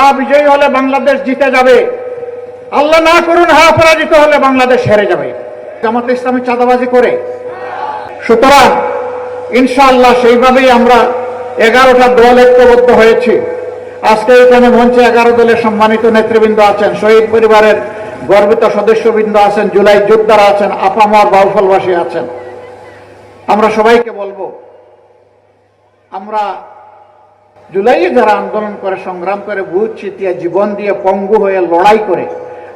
হ্যাঁ বিজয়ী হলে বাংলাদেশ জিতে যাবে, আল্লাহ না করুন হ্যাঁ পরাজিত হলে বাংলাদেশ হেরে যাবে। জামাতে ইসলামী চাঁদাবাজি করে, সুতরাং ইনশাআল্লাহ সেইভাবেই আমরা 11টা দল ঐক্যবদ্ধ হয়েছি। আজকে এখানে মঞ্চে 11 দলের সম্মানিত নেতৃবৃন্দ আছেন, শহীদ পরিবারের গর্বিত সদস্যবৃন্দ আছেন, জুলাই যোদ্ধারা আছেন, আপামর বাউফলবাসী আছেন। আমরা সবাইকে বলবো, আমরা জুলাইয়ে যারা আন্দোলন করে সংগ্রাম করে বুক চিতিয়ে জীবন দিয়ে পঙ্গু হয়ে লড়াই করে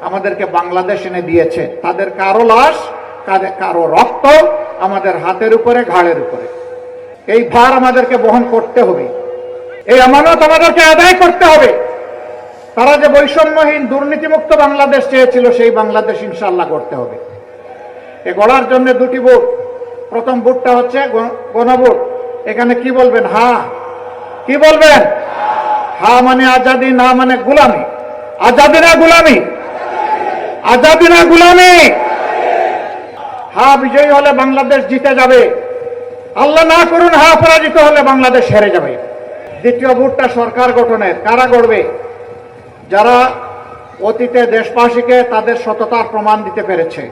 আমাদেরকে বাংলাদেশ এনে দিয়েছে, তাদের কারো লাশ কারো রক্ত আমাদের হাতের উপরে ঘাড়ের উপরে। এই ভার আমাদেরকে বহন করতে হবে, এই আমানত আমাদেরকে আদায় করতে হবে। তারা যে বৈষম্যহীন দুর্নীতিমুক্ত বাংলাদেশ চেয়েছিল সেই বাংলাদেশ ইনশাআল্লাহ করতে হবে। এ গড়ার জন্য দুটি ভোট, প্রথম ভোটটা হচ্ছে গণভোট। এখানে কি বলবেন? হ্যাঁ। কি বলবেন? হ্যাঁ মানে আজাদি, না মানে গুলামি। আজাদি না গুলামি, আজাদি না গুলামি। হ্যাঁ বিজয়ী হলে বাংলাদেশ জিতে যাবে, আল্লাহ না করুন হ্যাঁ পরাজিত হলে বাংলাদেশ হেরে যাবে। দ্বিতীয় ভোটটা সরকার গঠনের। কারা গড়বে? যারা অতীতে দেশবাসীকে তাদের সততার প্রমাণ দিতে পেরেছে,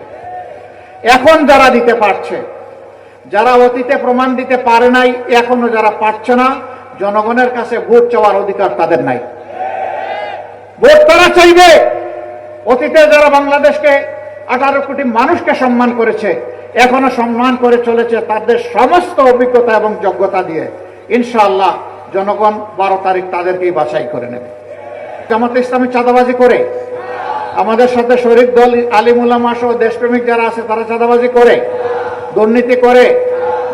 এখন যারা দিতে পারছে। যারা অতীতে প্রমাণ দিতে পারে নাই, এখনো যারা পারছে না, জনগণের কাছে ভোট চাওয়ার অধিকার তাদের নাই। ভোট তারা চাইবে। অতীতে যারা বাংলাদেশকে 18 কোটি মানুষকে সম্মান করেছে, এখনো সম্মান করে চলেছে তাদের সমস্ত অভিজ্ঞতা এবং যোগ্যতা দিয়ে। ইনশাআল্লাহ জনগণ 12 তারিখ তাদেরকেই বাছাই করে নেবে। জামাতে ইসলামী চাঁদাবাজি করে, আমাদের সাথে শরীক দল আলিম উলামা সহ দেশপ্রেমিক যারা আছে তারা চাঁদাবাজি করে, দুর্নীতি করে,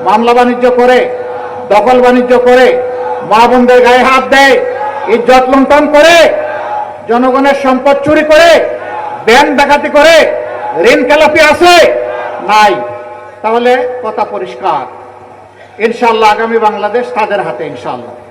মামলা বাণিজ্য করে, দখল বাণিজ্য করে, মা বোনদের গায়ে হাত দেয়, ইজ্জত লুণ্ঠন করে, জনগণের সম্পদ চুরি করে, ব্যাংক ডাকাতি করে, ঋণ খেলাপি আছে নাই। তাহলে কথা পরিষ্কার, ইনশাআল্লাহ আগামী বাংলাদেশ তাদের হাতে ইনশাআল্লাহ।